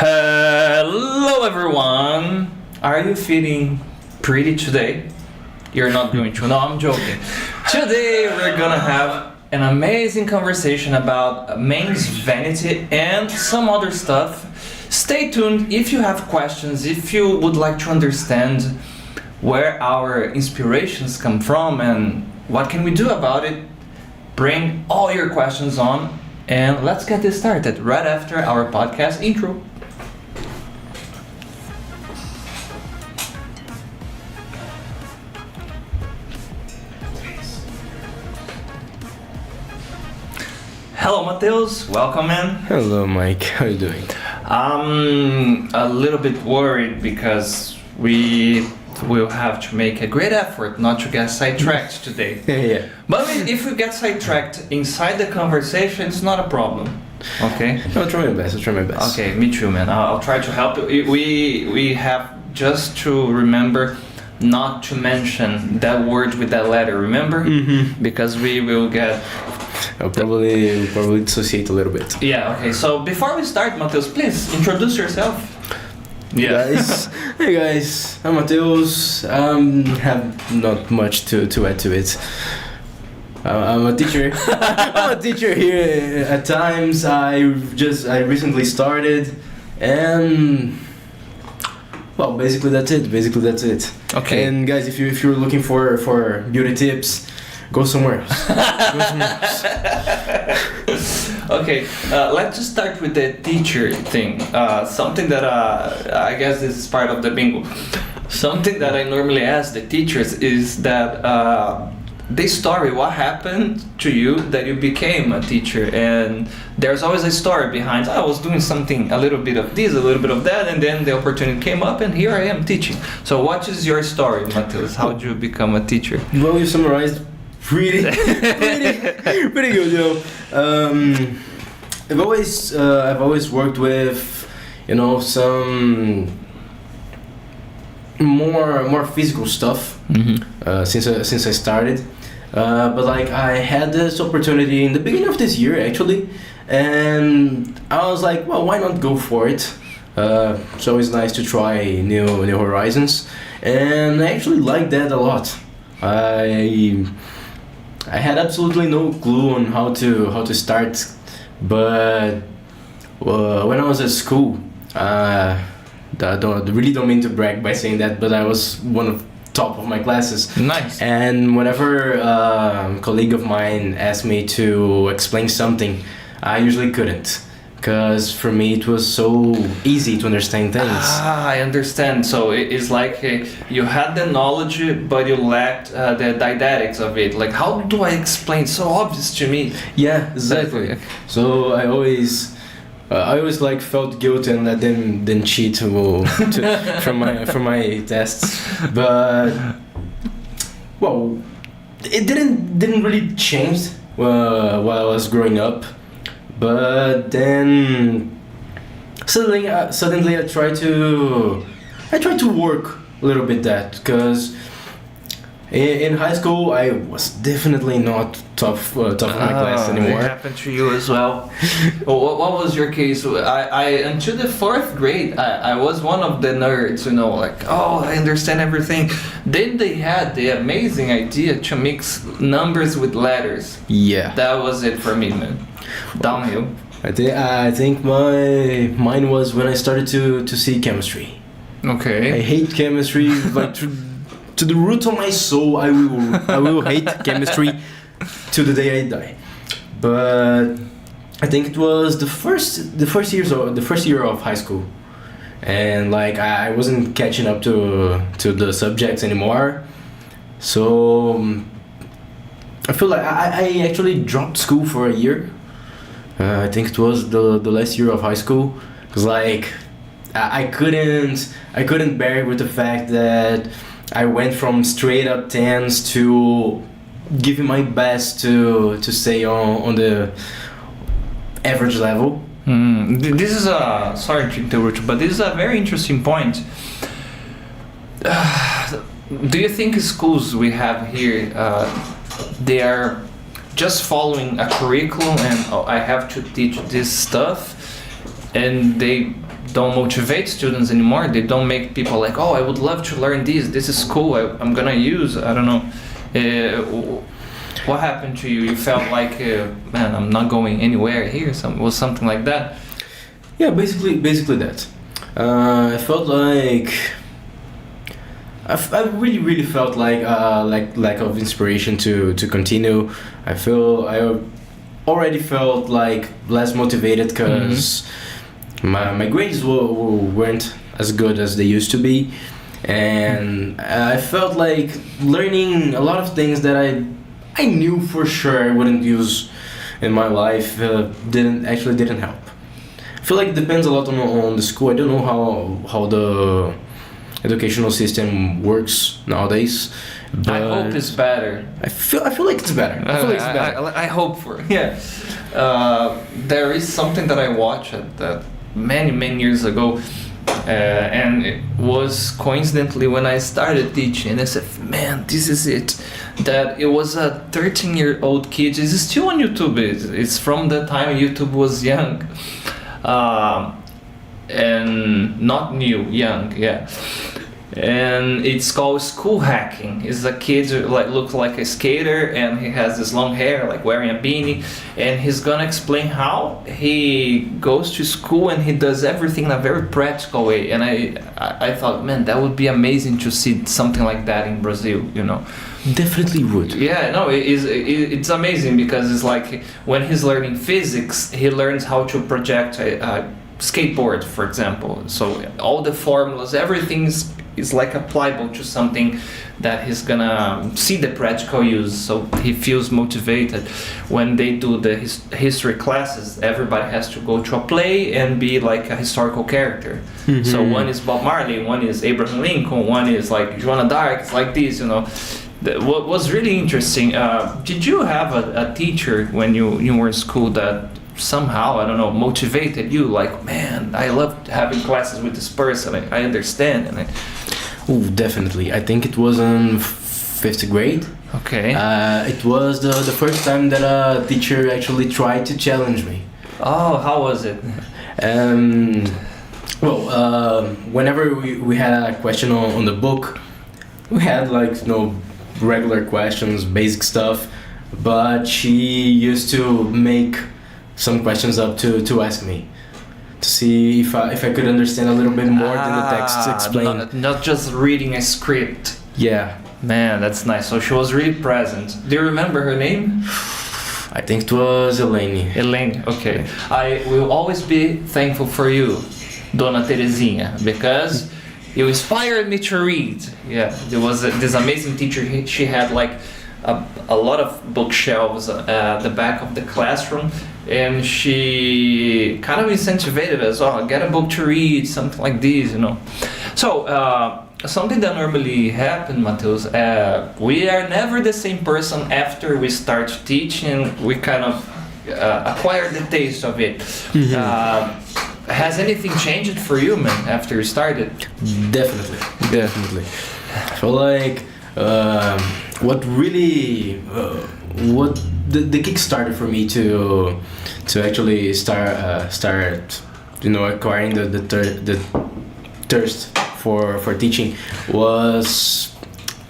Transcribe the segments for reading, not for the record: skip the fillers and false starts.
Hello everyone! Are you feeling pretty today? You're not going to. No, I'm joking. Today we're gonna have an amazing conversation about men's vanity and some other stuff. Stay tuned if you have questions, if you would like to understand where our inspirations come from and what can we do about it. Bring all your questions on and let's get this started right after our podcast intro. Hello Matheus, welcome man. Hello Mike, how are you doing? I'm a little bit worried because we will have to make a great effort not to get sidetracked today. Yeah. But if we get sidetracked inside the conversation, it's not a problem. Okay? I'll try my best, Okay, me too man. I'll try to help you. We have just to remember not to mention that word with that letter, remember? Mm-hmm. Because we will get... I'll probably dissociate a little bit. Yeah, okay. So before we start, Matheus, please introduce yourself. Hey guys, I'm Matheus. Have not much to add to it. I'm a teacher. I'm a teacher here at times. I recently started, and well, basically that's it. Okay. And guys, if you're looking for beauty tips, go somewhere else. Okay, let's just start with the teacher thing. Something that I guess this is part of the bingo. Something that I normally ask the teachers is that the story, what happened to you that you became a teacher? And there's always a story behind, I was doing something, a little bit of this, a little bit of that, and then the opportunity came up and here I am teaching. So what is your story, Matheus? How did you become a teacher? Well, you summarized pretty good, yo. I've always worked with, some more physical stuff since I started. But like I had this opportunity in the beginning of this year actually, and I was like, well, why not go for it? It's always nice to try new horizons, and I actually like that a lot. I had absolutely no clue on how to start, but when I was at school, I really don't mean to brag by saying that, but I was one of top of my classes. Nice. And whenever a colleague of mine asked me to explain something, I usually couldn't. Because for me it was so easy to understand things. I understand. So it's like you had the knowledge, but you lacked the didactics of it. Like, how do I explain? It's so obvious to me. Yeah, exactly. So I always like felt guilty and let them then cheat from my tests. But well, it didn't really change while I was growing up. But then suddenly I tried to work a little bit that, because in high school I was definitely not top of my class anymore. It happened to you as well. What was your case? I until the 4th grade I was one of the nerds, like, oh, I understand everything. Then they had the amazing idea to mix numbers with letters. Yeah, that was it for me, man. Downhill. I think mine was when I started to see chemistry. Okay. I hate chemistry, like to the root of my soul. I will hate chemistry to the day I die. But I think it was the first year of high school, and like I wasn't catching up to the subjects anymore. So I feel like I actually dropped school for a year. I think it was the last year of high school, because like I couldn't bear with the fact that I went from straight up 10s to giving my best to stay on the average level. This is sorry to interrupt, but this is a very interesting point. Do you think schools we have here they are just following a curriculum and I have to teach this stuff, and they don't motivate students anymore. They don't make people like, oh, I would love to learn this. This is cool. I'm gonna use. I don't know. What happened to you? You felt like, man, I'm not going anywhere here. Was something like that? Yeah, basically that. I felt like I really felt like lack of inspiration to continue. I already felt like less motivated because my grades weren't as good as they used to be, and I felt like learning a lot of things that I knew for sure I wouldn't use in my life didn't help. I feel like it depends a lot on the school. I don't know how the educational system works nowadays, but I hope it's better. I feel like it's better. I hope for it. Yeah. There is something that I watched that many years ago, and it was coincidentally when I started teaching. I said, man, this is it. That it was a 13-year-old kid. It's still on YouTube. It's from the time YouTube was young, and not new, young, yeah. And it's called School Hacking. It's a kid who looks like a skater, and he has this long hair, like wearing a beanie, and he's gonna explain how he goes to school and he does everything in a very practical way. And I thought, man, that would be amazing to see something like that in Brazil, you know. Definitely would. Yeah, no, it's amazing because it's like when he's learning physics, he learns how to project a skateboard, for example. So all the formulas, everything is like applicable to something that he's gonna see the practical use, so he feels motivated. When they do the history classes, everybody has to go to a play and be like a historical character. So one is Bob Marley, one is Abraham Lincoln, one is like Joanna d'Arc. It's like this, you know. What was really interesting, did you have a teacher when you were in school that somehow, I don't know, motivated you, like, man, I love having classes with this person, I understand? Oh, definitely. I think it was in 5th grade. Okay. It was the first time that a teacher actually tried to challenge me. Oh, how was it? Whenever we had a question on the book, we had like, regular questions, basic stuff, but she used to make some questions up to ask me, to see if I could understand a little bit more than the text explained. Not just reading a script. Yeah. Man, that's nice. So she was really present. Do you remember her name? I think it was Elaine, okay. I will always be thankful for you, Dona Terezinha, because you inspired me to read. Yeah, there was this amazing teacher. She had like a lot of bookshelves at the back of the classroom, and she kind of incentivized us, get a book to read, something like this, you know. So something that normally happens, Matheus, we are never the same person after we start teaching. We kind of acquire the taste of it. Has anything changed for you, man, after you started? Definitely. I feel like what the kick started for me to actually start acquiring the thirst for teaching was,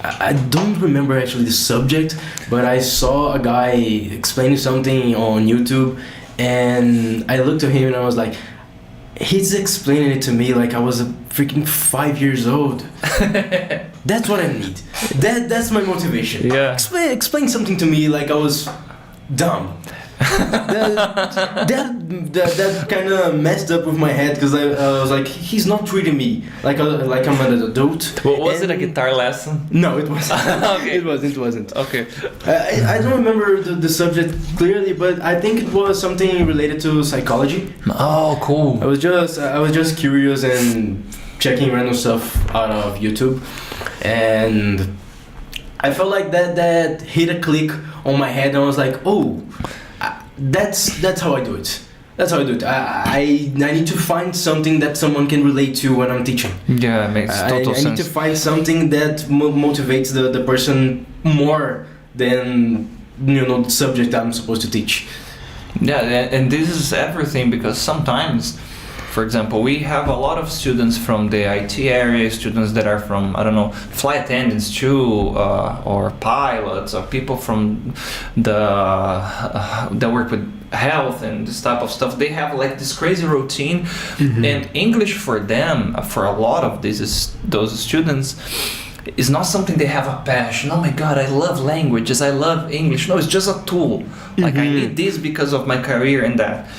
I don't remember actually the subject, but I saw a guy explaining something on YouTube, and I looked at him and I was like, he's explaining it to me like I was a freaking 5 years old. That's what I need. That's my motivation. Yeah. Explain something to me like I was dumb. that kind of messed up with my head, because I was like, he's not treating me like I'm an adult. Well, was it a guitar lesson? No, it wasn't. Okay. It wasn't. Okay. I don't remember the subject clearly, but I think it was something related to psychology. Oh, cool. I was just curious and checking random stuff out of YouTube, and I felt like that hit a click on my head, and I was like, oh, that's how I do it. I need to find something that someone can relate to when I'm teaching. Yeah, it makes total sense. I need to find something that motivates the person more than the subject I'm supposed to teach. Yeah, and this is everything, because sometimes, For example, we have a lot of students from the IT area, students that are from, I don't know, flight attendants too, or pilots, or people from that work with health and this type of stuff. They have like this crazy routine, and English for them, for a lot of those students, is not something they have a passion. Oh my God, I love languages, I love English. No, it's just a tool. Like I need this because of my career and that.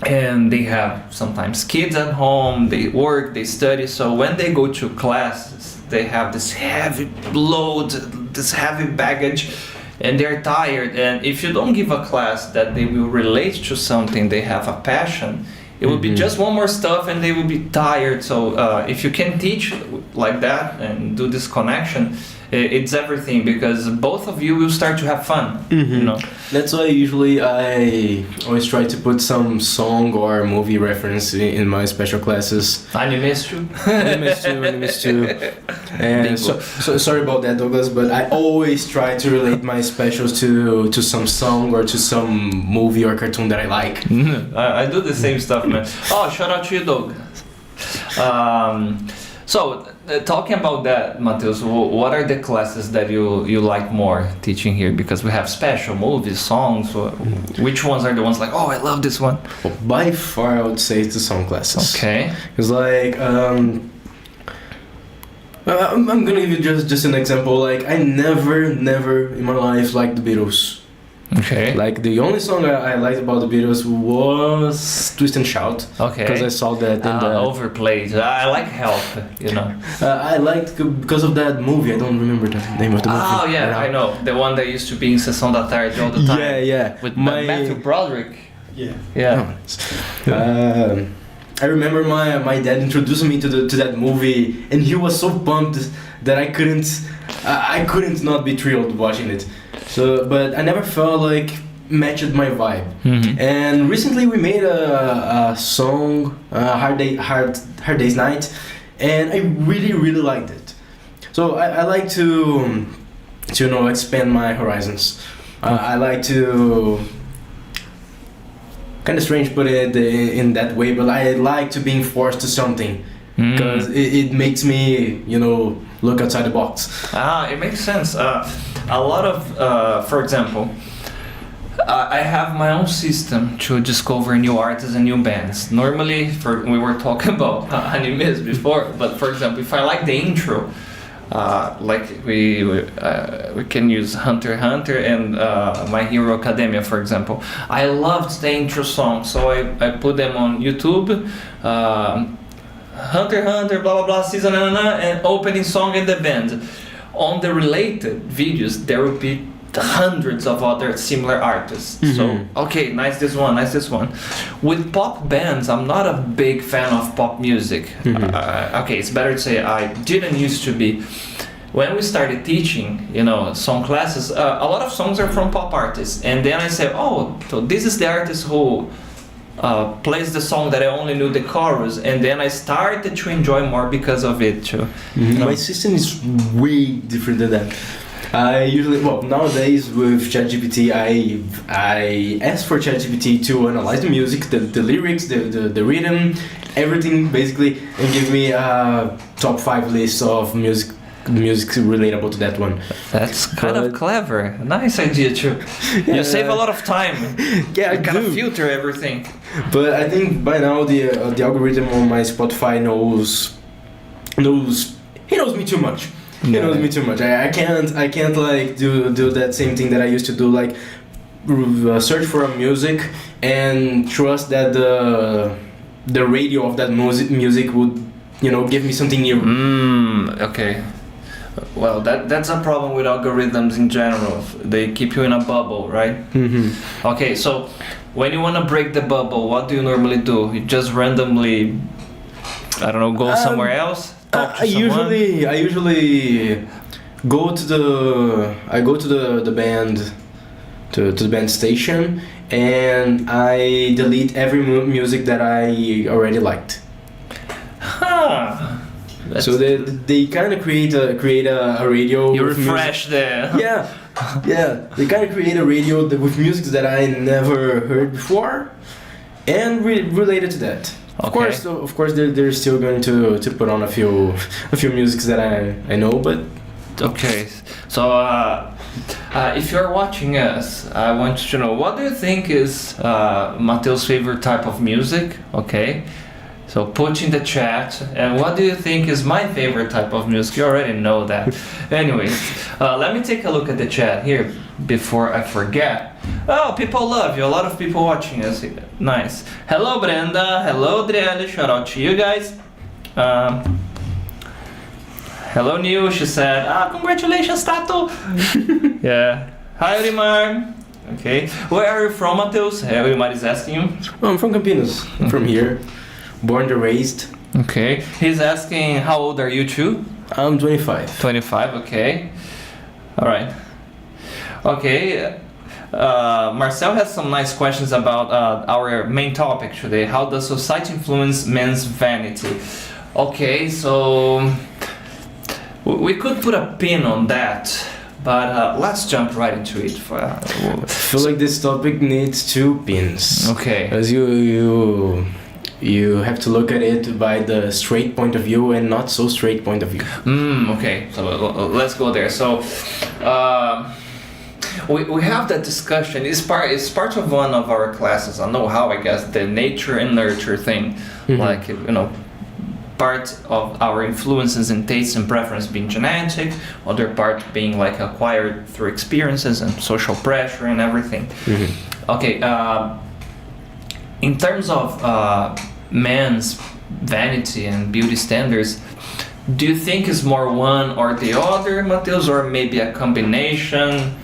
And they have sometimes kids at home, they work, they study. So when they go to classes, they have this heavy load, this heavy baggage, and they're tired. And if you don't give a class that they will relate to something, they have a passion, it will be just one more stuff and they will be tired. So if you can teach like that and do this connection, it's everything, because both of you will start to have fun. You know? That's why usually I always try to put some song or movie reference in my special classes. Animes too. Animes too. And so sorry about that, Douglas, but I always try to relate my specials to some song or to some movie or cartoon that I like. I do the same stuff, man. Oh, shout out to you, Douglas. So, talking about that, Matheus, what are the classes that you like more teaching here? Because we have special movies, songs. Which ones are the ones like, oh, I love this one? Well, by far, I would say it's the song classes. Okay. Because like, I'm gonna give you just an example. Like, I never in my life liked the Beatles. Okay. Like the only song I liked about the Beatles was Twist and Shout. Okay. Because I saw that in the overplayed. I like Help, you know. I liked because of that movie. I don't remember the name of the movie. Oh yeah, I know. The one that used to be in Sessão da Tarde all the time. Yeah. With Matthew Broderick. Yeah. I remember my dad introduced me to that movie, and he was so pumped that I couldn't not be thrilled watching it. So, but I never felt like matched my vibe. And recently we made a song, Hard Day's Night, and I really liked it. So I like to expand my horizons. I like to, kind of strange put it in that way, but I like to being forced to something, because it makes me look outside the box. It makes sense. A lot of, for example, I have my own system to discover new artists and new bands. Normally, we were talking about animes before, but for example, if I like the intro, like we can use Hunter x Hunter and My Hero Academia, for example. I loved the intro song, so I put them on YouTube. Hunter x Hunter, blah blah blah, season and opening song in the band. On the related videos, there will be hundreds of other similar artists. So, okay, nice this one. With pop bands, I'm not a big fan of pop music. Okay, it's better to say I didn't used to be. When we started teaching, song classes, a lot of songs are from pop artists. And then I say, oh, so this is the artist who plays the song that I only knew the chorus, and then I started to enjoy more because of it too. My system is way different than that. I usually, nowadays with ChatGPT, I ask for ChatGPT to analyze the music, the lyrics, the rhythm, everything basically, and give me a top 5 list of music relatable to that one. That's kind of clever. Nice idea too. Yeah. You save a lot of time. Yeah, you gotta filter everything. But I think by now the algorithm on my Spotify knows he knows me too much. He knows me too much. I can't like do that same thing that I used to do, like search for a music and trust that the radio of that music would give me something new. Okay. Well, that's a problem with algorithms in general. They keep you in a bubble, right? Okay, so when you want to break the bubble, what do you normally do? You just randomly, I don't know, go somewhere else? I usually go to the band station, and I delete every music that I already liked. So they kind of create a radio. You refresh the. Yeah. They kind of create a radio with music that I never heard before, and related to that. Okay. Of course, they're still going to put on a few musics that I know, but Okay, so if you're watching us, I want you to know, what do you think is Matheus' favorite type of music? Okay, so put in the chat. And what do you think is my favorite type of music? You already know that. Anyways, let me take a look at the chat here before I forget. Oh, people love you. A lot of people watching us. Nice. Hello, Brenda. Hello, Adriele. Shout out to you guys. Hello, Neil. She said, congratulations, Tato. Yeah. Hi, Olimar. Okay. Where are you from, Matheus? Olimar is asking you. oh, I'm from Campinas. I'm from here, born and raised. Okay. He's asking, how old are you too? I'm 25. 25, okay. All right. Okay. Marcel has some nice questions about our main topic today. How does society influence men's vanity? Okay, so we could put a pin on that, but let's jump right into it. I feel like this topic needs 2 pins. Okay. Because you have to look at it by the straight point of view and not so straight point of view. Okay, so let's go there. So we have that discussion. It's part of one of our classes. I know how, I guess, the nature and nurture thing. Like, part of our influences and tastes and preference being genetic, other part being like acquired through experiences and social pressure and everything. Okay, in terms of men's vanity and beauty standards, do you think it's more one or the other, Matheus, or maybe a combination?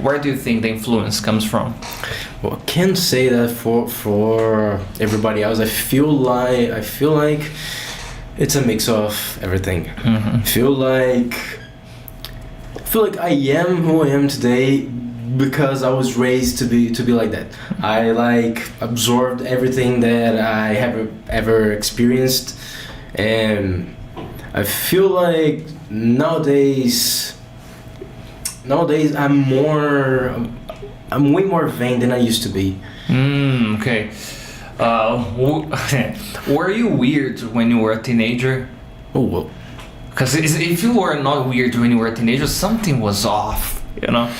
Where do you think the influence comes from? Well, I can't say that for everybody else. I feel like it's a mix of everything. I feel like I am who I am today because I was raised to be like that. I like absorbed everything that I have ever experienced, and I feel like nowadays I'm way more vain than I used to be. Okay. Were you weird when you were a teenager? Oh, well. Because if you were not weird when you were a teenager, something was off, Yeah.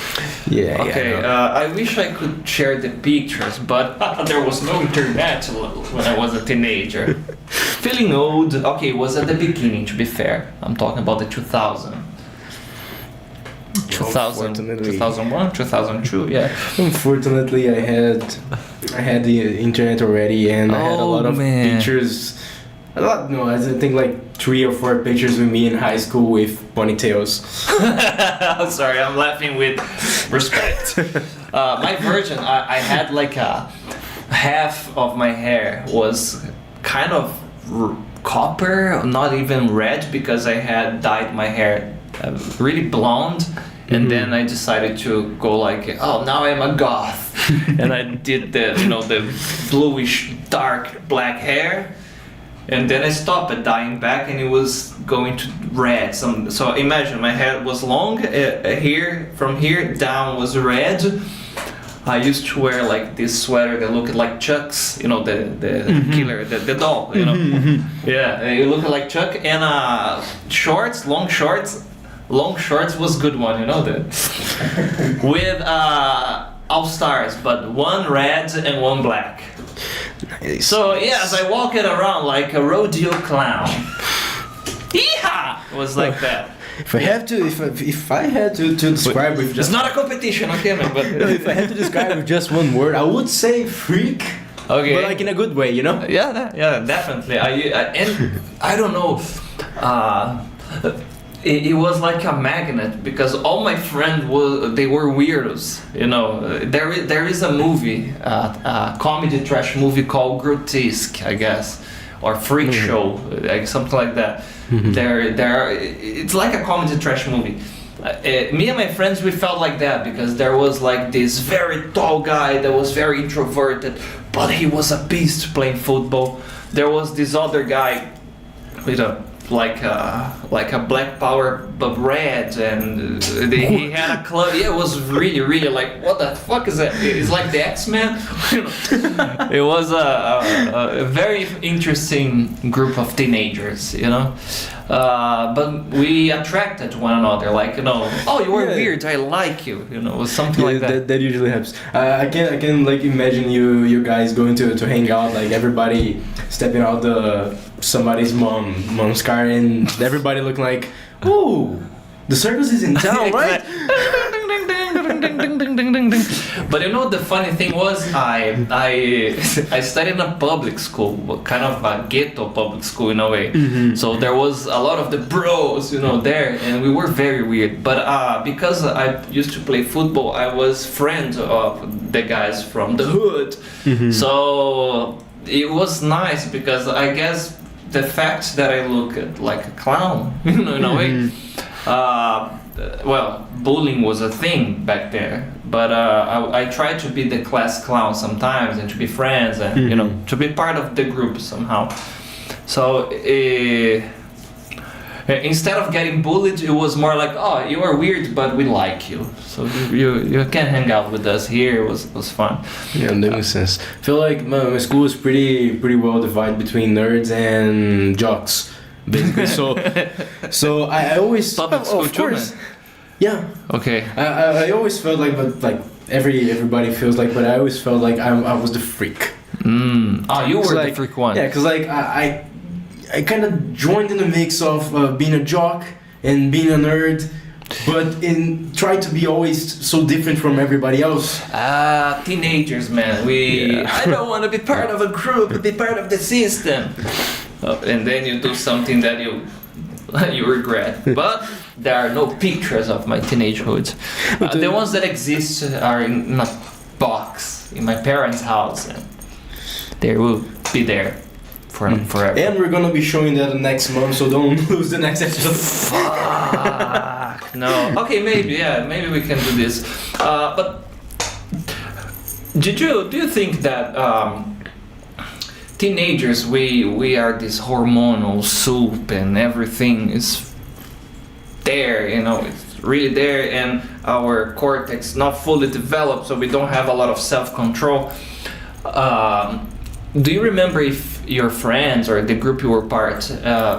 Okay, Yeah, I wish I could share the pictures, but there was no internet when I was a teenager. Feeling old. Okay, it was at the beginning, to be fair. I'm talking about the 2000. 2001, 2002, yeah. Unfortunately, I had the internet already, and I had a lot of pictures. I think like 3 or 4 pictures with me in high school with ponytails. Sorry, I'm laughing with respect. My version, I had like half of my hair was kind of copper, not even red, because I had dyed my hair really blonde. And then I decided to go like, now I'm a goth. And I did the bluish dark black hair. And then I stopped at dyeing back, and it was going to red. So imagine my hair was long, here from here down was red. I used to wear like this sweater that looked like Chuck's, the killer, the doll, Yeah, it looked like Chuck, and shorts, long shorts. Long shorts was good one, with all stars, but one red and one black. Nice. So yes, I walked around like a rodeo clown. Yeehaw! It was like that. If I had to describe with just It's not a competition, okay, man. But if I had to describe with just one word, I would say freak. Okay. But like in a good way, Yeah, definitely. And I don't know. It was like a magnet, because all my friends were weirdos. There is a movie, a comedy trash movie called Grotesque, I guess, or Freak Show, like something like that. It's like a comedy trash movie. Me and my friends, we felt like that because there was like this very tall guy that was very introverted, but he was a beast playing football. There was this other guy with a like a black power but red, and he had a club. Yeah, it was really like, what the fuck is that? It's like the X-Men. It was a very interesting group of teenagers, but we attracted one another, like, oh, you are weird, I like you, it was something like that. That usually happens. I can like imagine you guys going to hang out, like everybody stepping out somebody's mom's car, and everybody looking like, oh, the circus is in town, right? But the funny thing was, I studied in a public school, kind of a ghetto public school in a way. Mm-hmm. So there was a lot of the bros, there, and we were very weird. But because I used to play football, I was friends of the guys from the hood. Mm-hmm. So it was nice, because I guess the fact that I look like a clown, in a way. Well, bullying was a thing back there, but I tried to be the class clown sometimes, and to be friends, and to be part of the group somehow. So instead of getting bullied, it was more like, oh, you are weird, but we like you, so you can hang out with us here. It was fun. Yeah, that makes sense. I feel like my school is pretty well divided between nerds and jocks, basically. So I always public school, of course. Yeah. Okay. I always felt like, but like everybody feels like, but I always felt like I was the freak. Oh, you were the freak one. Yeah, because like I kind of joined in the mix of being a jock and being a nerd, but try to be always so different from everybody else. Teenagers, man. I don't want to be part of a group, be part of the system. And then you do something that you regret. But there are no pictures of my teenagehood. The ones that exist are in a box in my parents' house, and they will be there forever. And we're gonna be showing that next month, so don't lose the next episode. Fuck no. Okay, maybe we can do this. But do you think that teenagers, we are this hormonal soup, and everything is there, it's really there, and our cortex not fully developed, so we don't have a lot of self-control. Do you remember if your friends or the group you were part,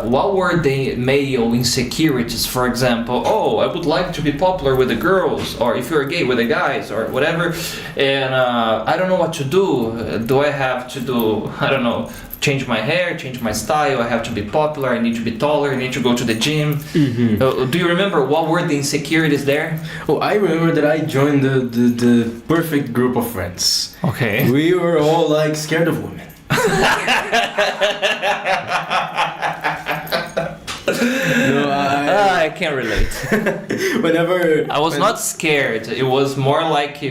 what were the male insecurities? For example, oh, I would like to be popular with the girls, or if you're gay, with the guys, or whatever, and I don't know what to do. Do I have to do, I don't know, change my hair, change my style, I have to be popular, I need to be taller, I need to go to the gym. Mm-hmm. Do you remember what were the insecurities there? Oh, I remember that I joined the perfect group of friends. Okay. We were all like scared of women. No, I can't relate. Whenever I was not scared, it was more like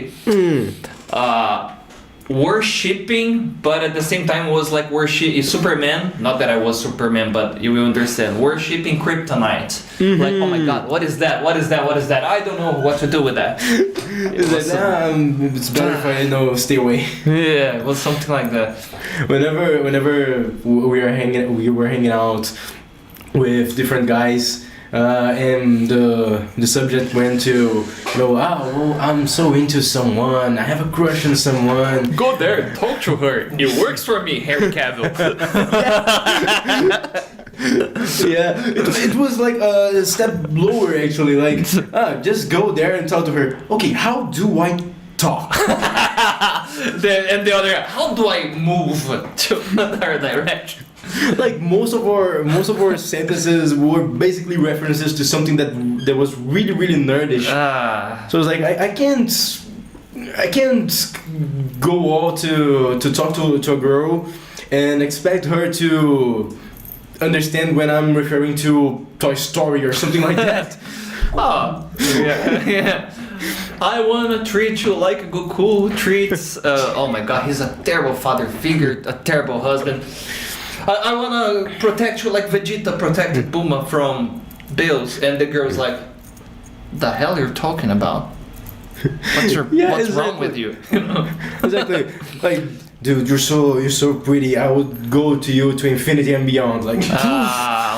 worshipping, but at the same time it was like worship Superman. Not that I was Superman, but you will understand. Worshipping kryptonite. Mm-hmm. Like, oh my god, what is that? What is that? I don't know what to do with that. It's better if I stay away. Yeah, it was something like that. Whenever we were hanging out with different guys, and the subject went to, I'm so into someone, I have a crush on someone. Go there and talk to her. It works for me, Harry Cavill. Yeah, it was like a step lower actually. Like, just go there and talk to her. Okay, how do I talk? And the other, how do I move to another direction? Like most of our sentences were basically references to something that was really nerdish. So it's like I can't go all to talk to a girl and expect her to understand when I'm referring to Toy Story or something like that. Oh, yeah. I wanna treat you like a Goku treats. Oh my god, he's a terrible father figure, a terrible husband. I wanna protect you like Vegeta protected Bulma from Bills, and the girl's like, the hell you're talking about? What's wrong with you? Exactly. Like, dude, you're so pretty. I would go to you to infinity and beyond. Like,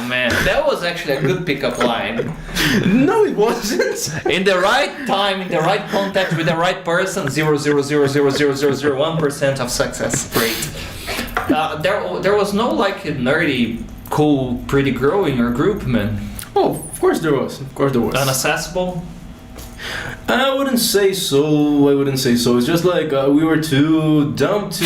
man, That was actually a good pickup line. No, it wasn't. In the right time, in the right context, with the right person, 0.0000001% of success rate. There was no like nerdy, cool, pretty girl in your group, man. Oh, of course there was. Of course there was. Unaccessible? I wouldn't say so. It's just like we were too dumb to,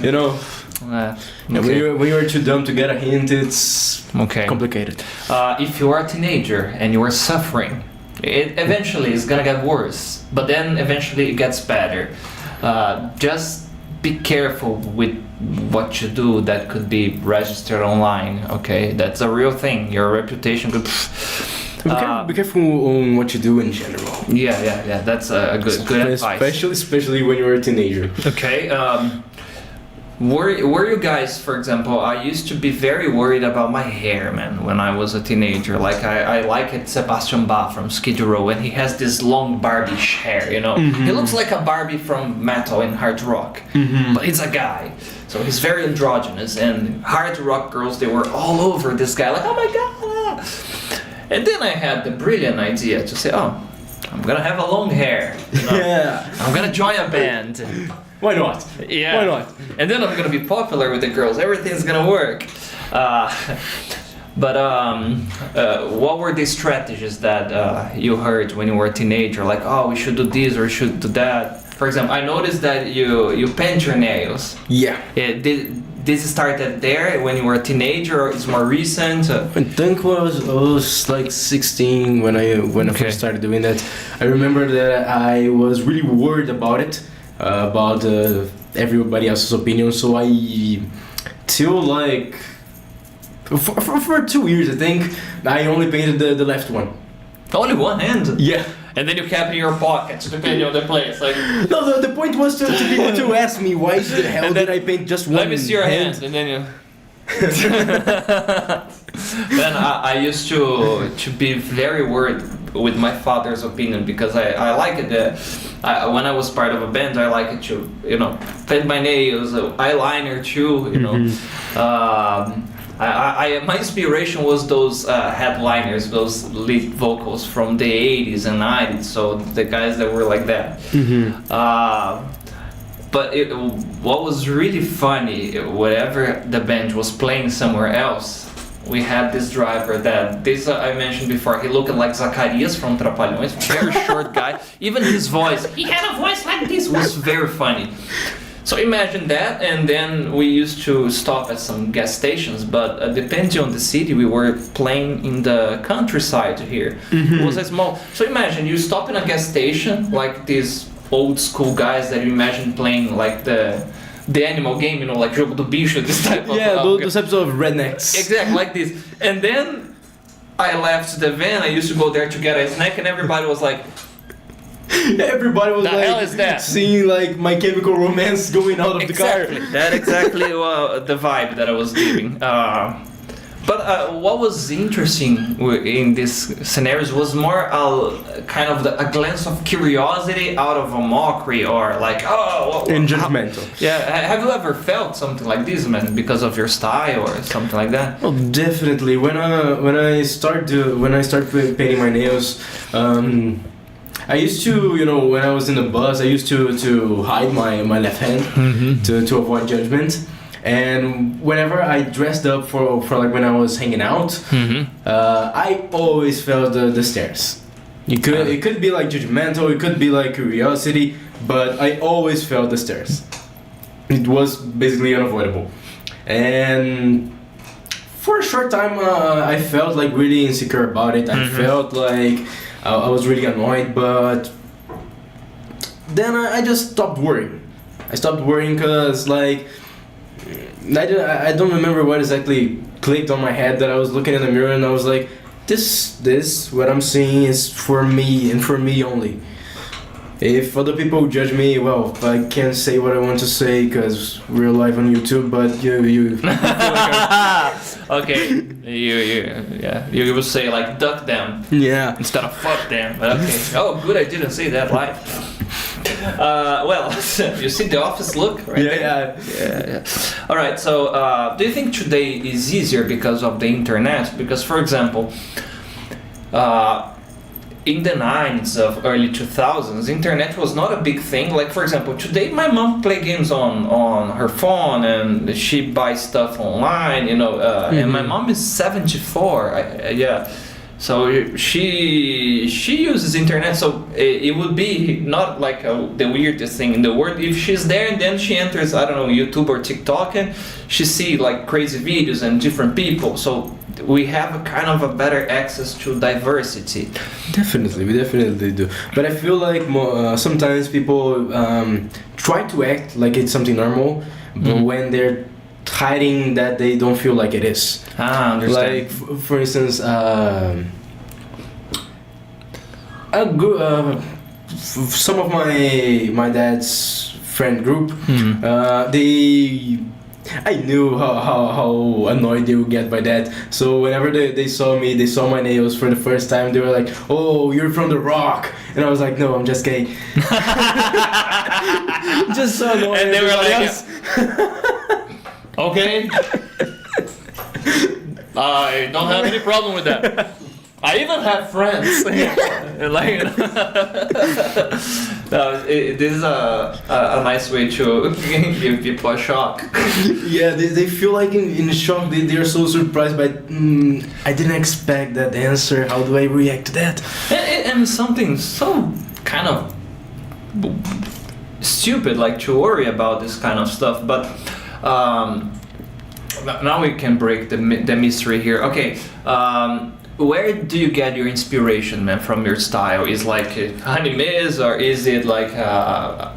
you know. Okay. When you are too dumb to get a hint, it's complicated. If you are a teenager and you are suffering, it eventually is gonna get worse. But then eventually it gets better. Just be careful with what you do that could be registered online. Okay, that's a real thing. Your reputation could. Be careful on what you do in general. Yeah. That's a good advice. Especially when you're a teenager. Okay. Were you guys, for example, I used to be very worried about my hair, man, when I was a teenager. Like, I like it Sebastian Bach from Skid Row, and he has this long Barbie-ish hair, you know? Mm-hmm. He looks like a Barbie from metal and hard rock, but he's a guy. So he's very androgynous, and hard rock girls, they were all over this guy, like, oh my god! And then I had the brilliant idea to say, oh, I'm gonna have a long hair. You know? Yeah. I'm gonna join a band. Why not? Yeah. Why not? And then I'm gonna be popular with the girls. Everything's gonna work. But what were the strategies that you heard when you were a teenager? Like, oh, we should do this or we should do that. For example, I noticed that you paint your nails. Yeah. This started there when you were a teenager, or it's more recent? I think I was like 16 when I first started doing that. I remember that I was really worried about it, about everybody else's opinion. So I, till like for 2 years, I think I only painted the left one. Only one hand? Yeah. And then you kept it in your pocket, depending on the place. Like, no, the point was to people to ask me why the hell did I paint just one hand? Let me see your hand, and then you. Then I used to be very worried with my father's opinion, because I like it. When I was part of a band, I like it to, you know, paint my nails, eyeliner too, you know. My inspiration was those headliners, those lead vocals from the 80s and 90s, so the guys that were like that. But what was really funny, whenever the band was playing somewhere else, we had this driver that, I mentioned before, he looked like Zacarias from Trapalhões, very short guy. Even his voice, he had a voice like this, was very funny. So imagine that, and then we used to stop at some gas stations, but depending on the city, we were playing in the countryside here. It was a small. So imagine you stop in a gas station, like these old school guys that you imagine playing like the animal game, you know, like Jogo do Bicho, this type of. Yeah, those types of rednecks. Exactly, like this. And then I left the van. I used to go there to get a snack, and everybody was like. Everybody was the hell is that? Seeing like My Chemical Romance going out of the car. That's exactly the vibe that I was giving. But what was interesting in these scenarios was more kind of a glance of curiosity out of a mockery, or like, and judgmental. Yeah, have you ever felt something like this, man, because of your style or something like that? Oh, definitely. When I start painting my nails. I used to, you know, when I was in the bus, I used to hide my left hand to avoid judgment. And whenever I dressed up for like when I was hanging out, I always felt the stares. It could be like judgmental, it could be like curiosity, but I always felt the stares. It was basically unavoidable. And for a short time, I felt like really insecure about it. I felt like I was really annoyed, but then I just stopped worrying. I stopped worrying because, like, I don't remember what exactly clicked on my head, that I was looking in the mirror and I was like, this, what I'm seeing is for me and for me only. If other people judge me, well, I can't say what I want to say because we're live on YouTube, but you okay, you would say like duck them, yeah, instead of fuck them. But okay, oh good, I didn't say that live. Well, you see the office look, right? Yeah. All right. So, do you think today is easier because of the internet? Because, for example, in the 90s of early 2000s, internet was not a big thing. Like, for example, today my mom play games on her phone and she buys stuff online, and my mom is 74. Yeah. So she uses internet, so it would be not like the weirdest thing in the world if she's there and then she enters, I don't know, YouTube or TikTok, and she see like crazy videos and different people. So we have a kind of a better access to diversity. Definitely, we definitely do. But I feel like sometimes people try to act like it's something normal, but when they're hiding that, they don't feel like it is. Ah, understand. Like for instance, some of my dad's friend group, I knew how annoyed they would get by that. So whenever they saw me, they saw my nails for the first time, they were like, "Oh, you're from The Rock," and I was like, "No, I'm just gay." Just so annoying. And they were like, okay. I don't have any problem with that. I even have friends. Like, this is a nice way to give people a shock. Yeah, they feel like in shock. They are so surprised by. I didn't expect that answer. How do I react to that? And something so kind of stupid, like to worry about this kind of stuff. But now we can break the mystery here. Okay. Where do you get your inspiration, man, from your style? Is like animes, or is it like a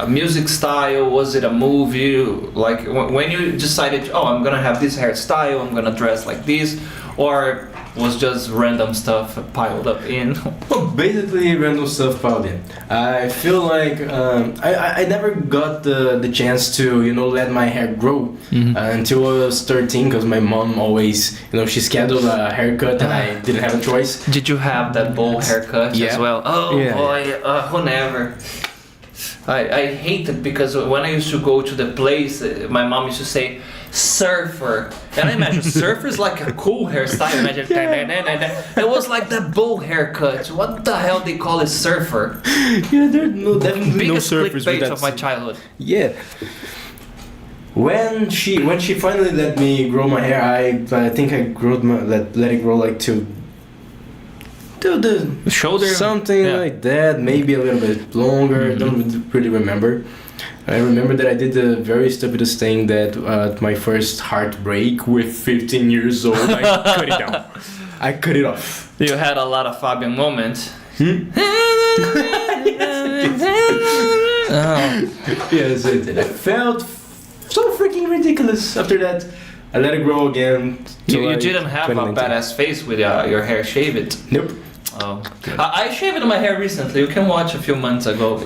music style? Was it a movie? Like when you decided, oh, I'm gonna have this hairstyle, I'm gonna dress like this, or was just random stuff piled up in? Well, basically random stuff piled in. I feel like I never got the chance to let my hair grow until I was 13, because my mom always she scheduled a haircut and I didn't have a choice. Did you have that bowl haircut as well? Oh yeah. Boy, who never? I hate it because when I used to go to the place, my mom used to say, surfer. And I imagine surfer is like a cool hairstyle. Imagine it was like the bowl haircut. What the hell they call it surfer? Yeah, there's definitely Biggest no surfers clickbait with that. of my childhood. Yeah. When she finally let me grow my hair, I think I let it grow like to the shoulder, something like that, maybe a little bit longer. Don't really remember. I remember that I did the very stupidest thing that at my first heartbreak with 15 years old, I cut it down. I cut it off. You had a lot of Fabian moments. Yes, it did. I felt so freaking ridiculous after that. I let it grow again. You didn't have a badass face with your hair shaved. Nope. Oh, I shaved my hair recently. You can watch a few months ago.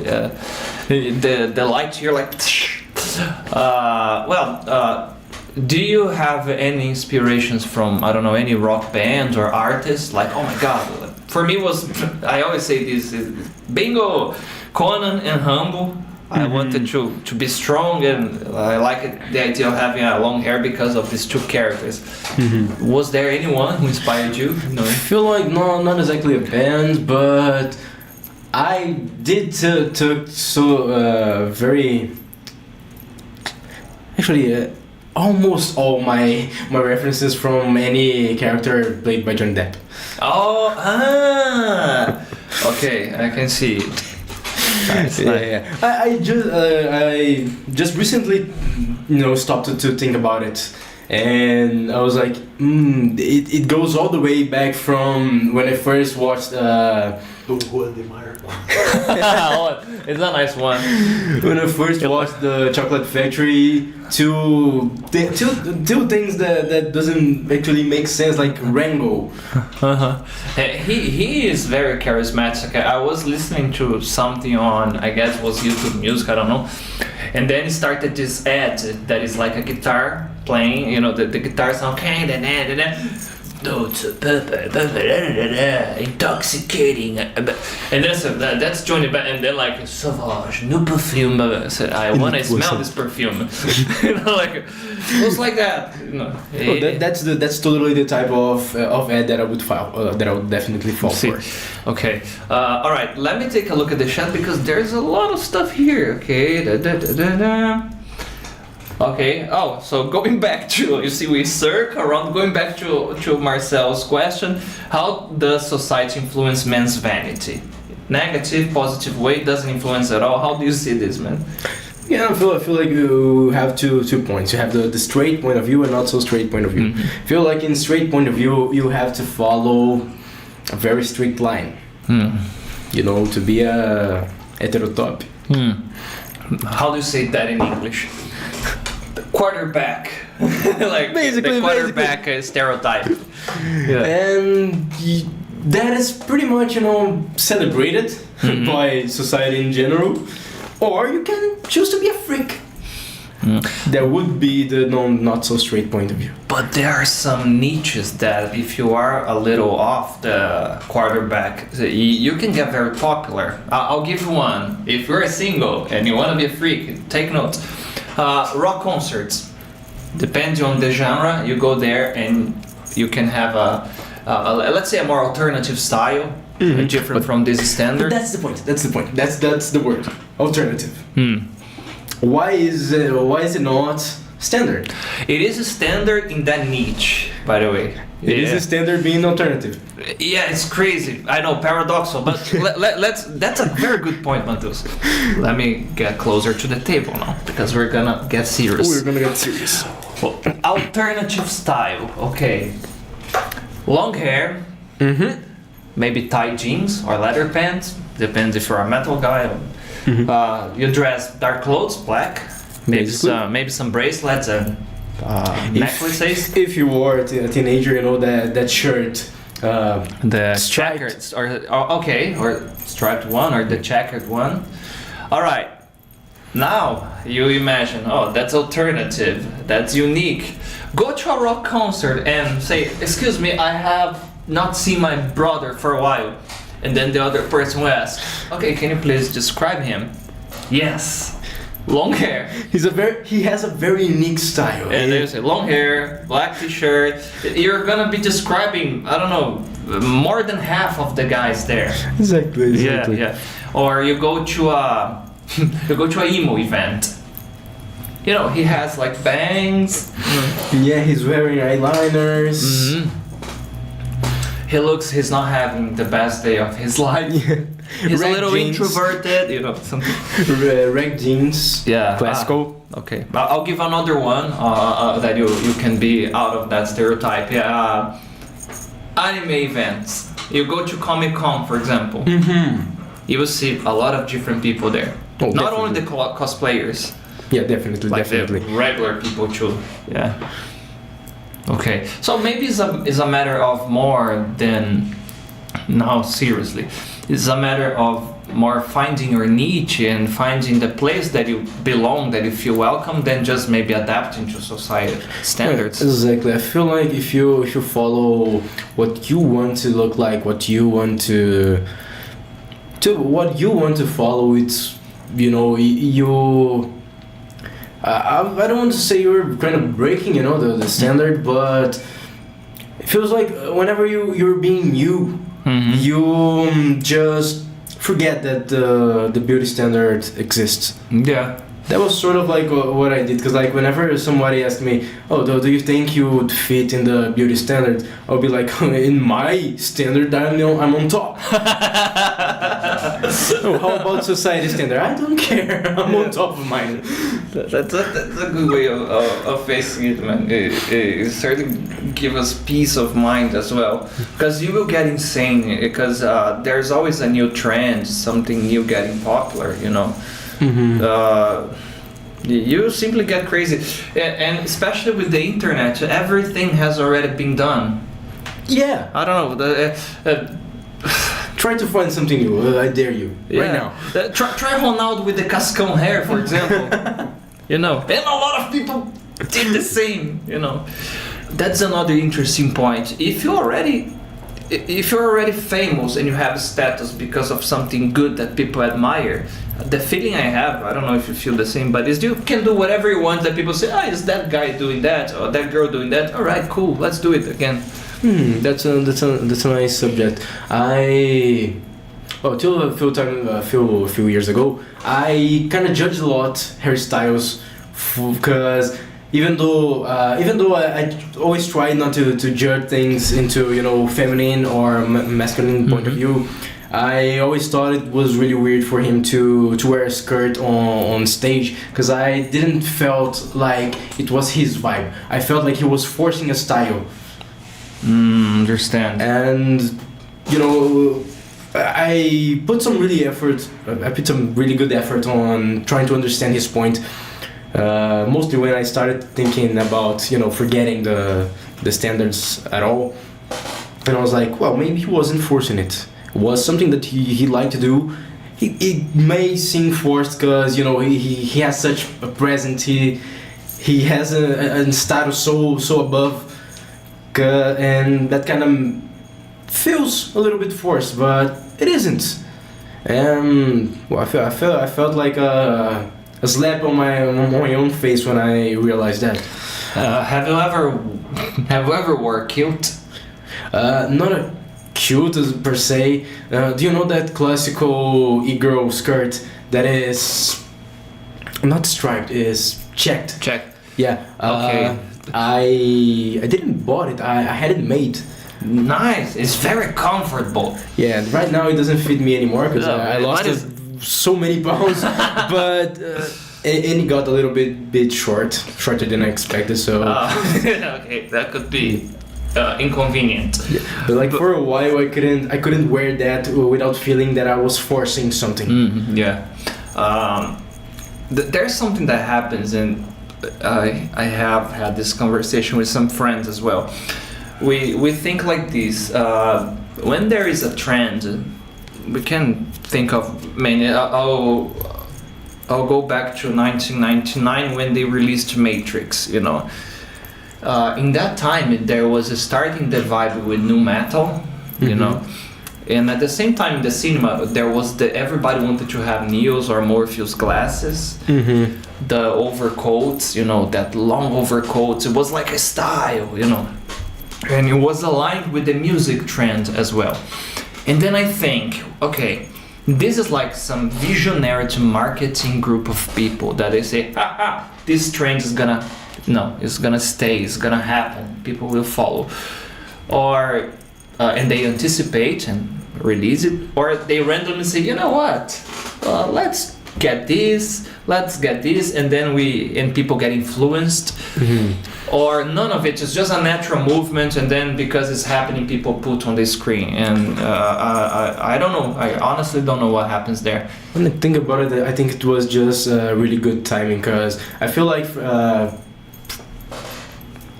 The light here, like. Do you have any inspirations from any rock bands or artists? Like, oh my god, for me I always say this: bingo, Conan and Rambo. I wanted to be strong, and I like the idea of having a long hair because of these two characters. Was there anyone who inspired you? No. I feel like not exactly a band, but I did took very actually almost all my references from any character played by Johnny Depp. Okay, I can see. Nice. Yeah. I just recently, stopped to think about it, and I was like, it goes all the way back from when I first watched. It's a nice one. When I first watched the Chocolate Factory, to things that doesn't actually make sense, like Rango. He is very charismatic. I was listening to something on, I guess it was YouTube Music, I don't know, and then it started this ad that is like a guitar playing, the guitar sound, no, it's intoxicating. And that's Johnny Bad, and then like Sauvage, new perfume. I want to smell this perfume. Like it was like that. That's totally the type of ad that I would definitely fall for. Okay. All right. Let me take a look at the chat because there's a lot of stuff here. Okay. Okay. Oh, so going back to, you see, we circle around. Going back to Marcel's question, how does society influence men's vanity? Negative, positive way, doesn't influence at all. How do you see this, man? Yeah, I feel like you have two points. You have the straight point of view and not so straight point of view. Mm-hmm. I feel like in straight point of view, you have to follow a very strict line. You know, to be a heterotop. How do you say that in English? Quarterback. Like basically, the quarterback stereotype. Yeah. And that is pretty much, you know, celebrated by society in general. Or you can choose to be a freak. That would be the not so straight point of view. But there are some niches that if you are a little off the quarterback, you can get very popular. I'll give you one. If you're a single and you want to be a freak, take notes. Rock concerts. Depending on the genre, you go there and you can have let's say a more alternative style, different from this standard. But that's the point. That's the word. Alternative. Why is it not standard? It is a standard in that niche, by the way. It is a standard being alternative. Yeah, it's crazy. I know, paradoxical, but that's a very good point, Matheus. Let me get closer to the table now, because we're gonna get serious. We're gonna get serious. Well, alternative style, okay. Long hair, maybe tight jeans or leather pants, depends if you're a metal guy. You dress dark clothes, black, maybe some bracelets and necklaces. If you were a teenager, you know that shirt, the checkered or striped one or the checkered one. All right. Now you imagine, that's alternative, that's unique. Go to a rock concert and say, "Excuse me, I have not seen my brother for a while." And then the other person will ask, "Okay, can you please describe him?" Yes, long hair. He has a very unique style. And they say long hair, black t-shirt. You're gonna be describing, I don't know, more than half of the guys there. Exactly. Yeah. Or you go to a emo event. You know, he has like bangs. Yeah, he's wearing eyeliners. He's not having the best day of his life. He's a little jeans. introverted, you know, something. Rag jeans. Yeah. Classical. Okay. I'll give another one that you can be out of that stereotype. Yeah. Anime events. You go to Comic-Con, for example. You will see a lot of different people there. Oh, not only the cosplayers. Yeah, definitely. The regular people too. Yeah. Okay, so maybe it's a matter of more than, no, seriously, it's a matter of more finding your niche and finding the place that you belong, that you feel welcome, than just maybe adapting to society standards. Yeah, exactly. I feel like if you follow what you want to look like, what you want to follow, it's, you know, you. I don't want to say you're kind of breaking, you know, the standard, but it feels like whenever you're being you, you just forget that the beauty standard exists. Yeah. That was sort of like what I did, because like whenever somebody asked me, "Oh, do you think you would fit in the beauty standard?" I'll be like, "In my standard, I'm on top." Oh, how about society standard? I don't care. I'm on top of mine. That's a good way of facing it, man. It certainly gives us peace of mind as well, because you will get insane, because there's always a new trend, something new getting popular, you know. You simply get crazy, and especially with the internet, everything has already been done. Yeah. I don't know. Try to find something new. I dare you. Yeah. Right now. Try Ronaldo with the cascão hair, for example. You know, and a lot of people did the same. You know. that's another interesting point. If you're already famous and you have status because of something good that people admire, the feeling I have, I don't know if you feel the same, but is you can do whatever you want that people say, is that guy doing that or that girl doing that? All right, cool, let's do it again. That's a nice subject. Till a few years ago, I kind of judged a lot hairstyles, because even though I always try not to judge things into feminine or masculine point of view, I always thought it was really weird for him to wear a skirt on stage, because I didn't felt like it was his vibe. I felt like he was forcing a style. Understand. And I put some really good effort on trying to understand his point. Mostly when I started thinking about forgetting the standards at all, and I was like, well, maybe he wasn't forcing it. It was something that he liked to do. It may seem forced because he has such a presence. He has a status so above, and that kind of feels a little bit forced, but it isn't. And I felt like a slap on my own face when I realized that. Have you ever wore kilt? Not a kilt per se. Do you know that classical e-girl skirt that is not striped, is checked? Checked. Yeah. Okay. I didn't bought it. I had it made. Nice. It's very comfortable. Yeah. Right now it doesn't fit me anymore because I lost so many pounds, but and it got a little bit shorter than I expected. So okay, that could be inconvenient. Yeah. But for a while, I couldn't wear that without feeling that I was forcing something. Mm-hmm. Yeah. There's something that happens, and I have had this conversation with some friends as well. We think like this. When there is a trend, we can think of many. I'll go back to 1999 when they released Matrix. In that time there was starting the vibe with nu metal, and at the same time in the cinema there was everybody wanted to have Neos or Morpheus glasses, the overcoats, that long overcoats. It was like a style, and it was aligned with the music trend as well. And then I think, okay, this is like some visionary marketing group of people that they say, this trend is it's gonna stay, it's gonna happen, people will follow. Or, and they anticipate and release it, or they randomly say, you know what, let's get this, and then people get influenced. Or none of it, it's just a natural movement, and then because it's happening, people put on the screen. And I don't know, I honestly don't know what happens there. When I think about it, I think it was just really good timing, because I feel like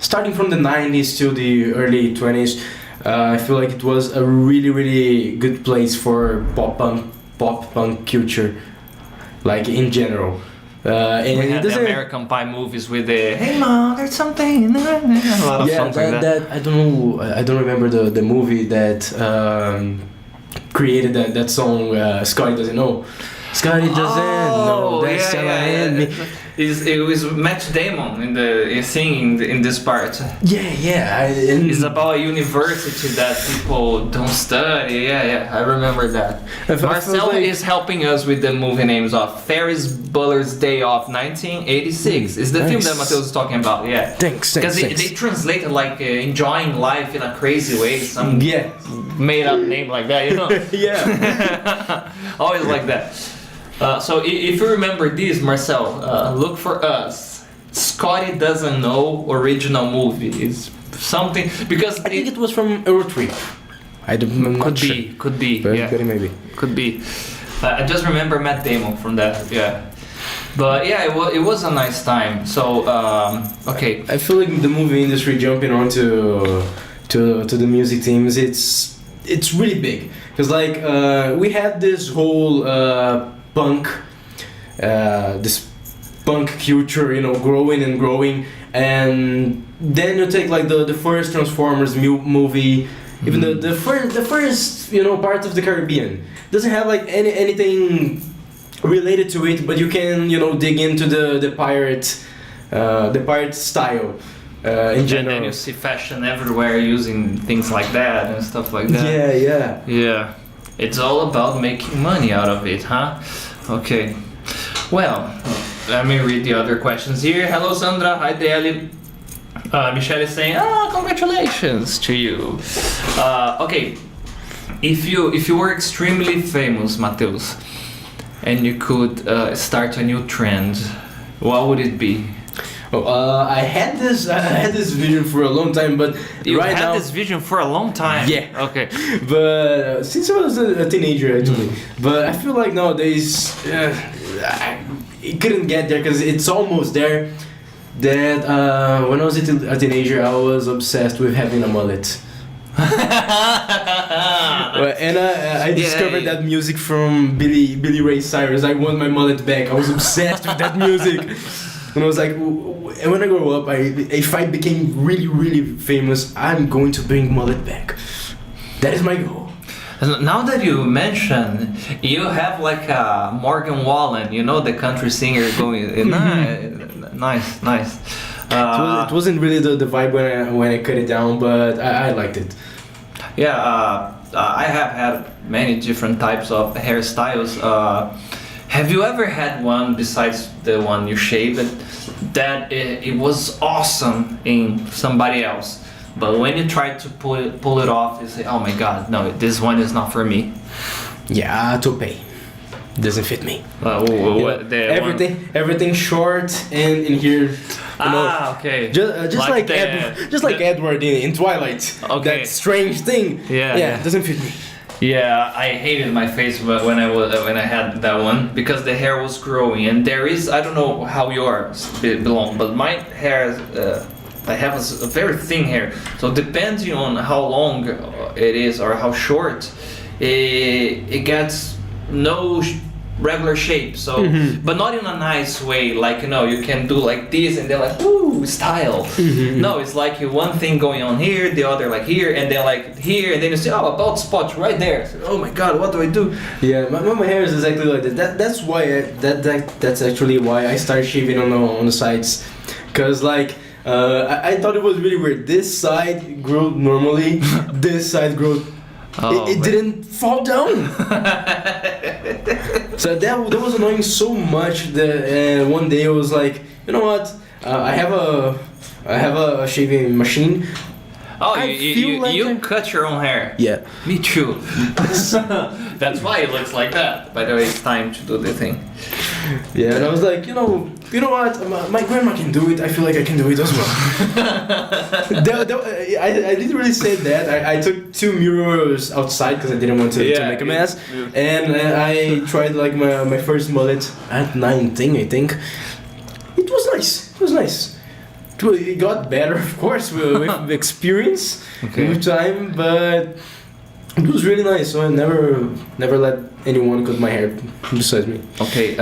starting from the 90s to the early 20s, I feel like it was a really, really good place for pop punk culture, like in general. And we had the American Pie movies with the "Hey Mom, there's something," a lot of songs like that. I don't know. I don't remember the movie that created that song. Scotty doesn't know. Scotty doesn't know. That's me. It was Matt Damon singing in this part. It's about a university that people don't study. I remember that. Marcel is helping us with the movie names of Ferris Bueller's Day Off, 1986. Is the film that Matheus is talking about? Yeah. Thanks. Because they translated like enjoying life in a crazy way. Some made up name like that, Yeah. Always like that. So if you remember this, Marcel, look for us. Scotty Doesn't Know original movie is something, because I think it was from Eurotrip. Could be. Very maybe. Could be. I just remember Matt Damon from that. Yeah. But it was a nice time. So okay. I feel like the movie industry jumping onto to the music teams, it's really big, because we had this whole this punk culture, growing and growing, and then you take like the first Transformers movie, even the first part of the Caribbean doesn't have like anything related to it, but you can dig into the pirate style in general. And then you see fashion everywhere using things like that and stuff like that. Yeah. It's all about making money out of it, huh? Okay. Well, let me read the other questions here. Hello, Sandra. Hi, Deli. Michelle is saying, congratulations to you. Okay. If you were extremely famous, Matheus, and you could start a new trend, what would it be? I had this vision for a long time, but you right now... had this vision for a long time? Yeah. Okay. But since I was a teenager, actually. But I feel like nowadays, it couldn't get there because it's almost there. That when I was a teenager, I was obsessed with having a mullet. And I discovered that music from Billy Ray Cyrus. I want my mullet back. I was obsessed with that music. And I was like, when I grow up, if I became really, really famous, I'm going to bring mullet back. That is my goal. Now that you mention, you have like a Morgan Wallen, the country singer going. Nice. It wasn't really the vibe when I cut it down, but I liked it. Yeah, I have had many different types of hairstyles. Have you ever had one besides the one you shaved that it was awesome in somebody else, but when you try to pull it off, you say, oh my god, no, this one is not for me? Yeah, toupee doesn't fit me. Everything short and in here. Okay. Just like Edward in Twilight. Okay. That strange thing. Yeah, doesn't fit me. Yeah, I hated my face when I had that one because the hair was growing, and there is, I don't know how yours belong, but my hair I have a very thin hair, so depending on how long it is or how short, it gets no regular shape, so but not in a nice way, like you can do like this and they're like ooh style. No, it's like one thing going on here, the other like here, and then like here, and then you see a bald spot right there. So, oh my god, what do I do? Yeah, my hair is exactly like that. That's why that's actually why I started shaving on the sides, cause like I thought it was really weird. This side grew normally, this side grew. It didn't fall down. So that was annoying so much that one day I was like, you know what? I have a shaving machine. Oh, you cut your own hair? Yeah. Me too. That's why it looks like that. By the way, it's time to do the thing. Yeah, and I was like, you know what? My grandma can do it. I feel like I can do it as well. I literally said that. I took 2 mirrors outside because I didn't want to make a mess. And I tried like my first mullet at 19, I think. It was nice. It got better, of course, with experience, with time, but it was really nice. So I never let anyone cut my hair besides me. Okay.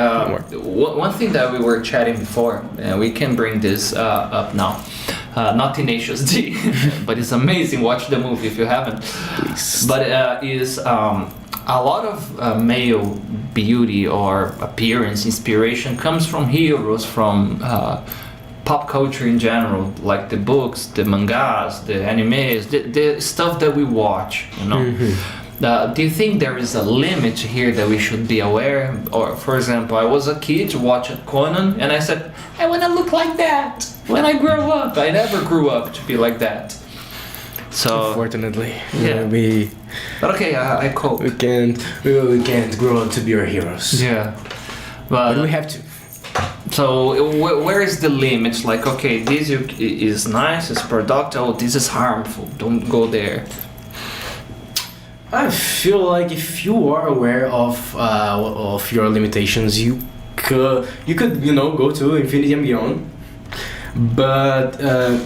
One thing that we were chatting before, and we can bring this up now. Not Tenacious D, but it's amazing. Watch the movie if you haven't. Please. But is a lot of male beauty or appearance inspiration comes from heroes, from pop culture in general, like the books, the mangas, the animes, the stuff that we watch, do you think there is a limit here that we should be aware? Or, for example, I was a kid watching Conan, and I said, I want to look like that when I grow up. I never grew up to be like that. So unfortunately, But okay, I cope. We can't grow up to be our heroes. Yeah, but we have to. So where is the limit? Like, okay, this is nice, it's productive. Oh, this is harmful. Don't go there. I feel like if you are aware of your limitations, you could go to infinity and beyond. But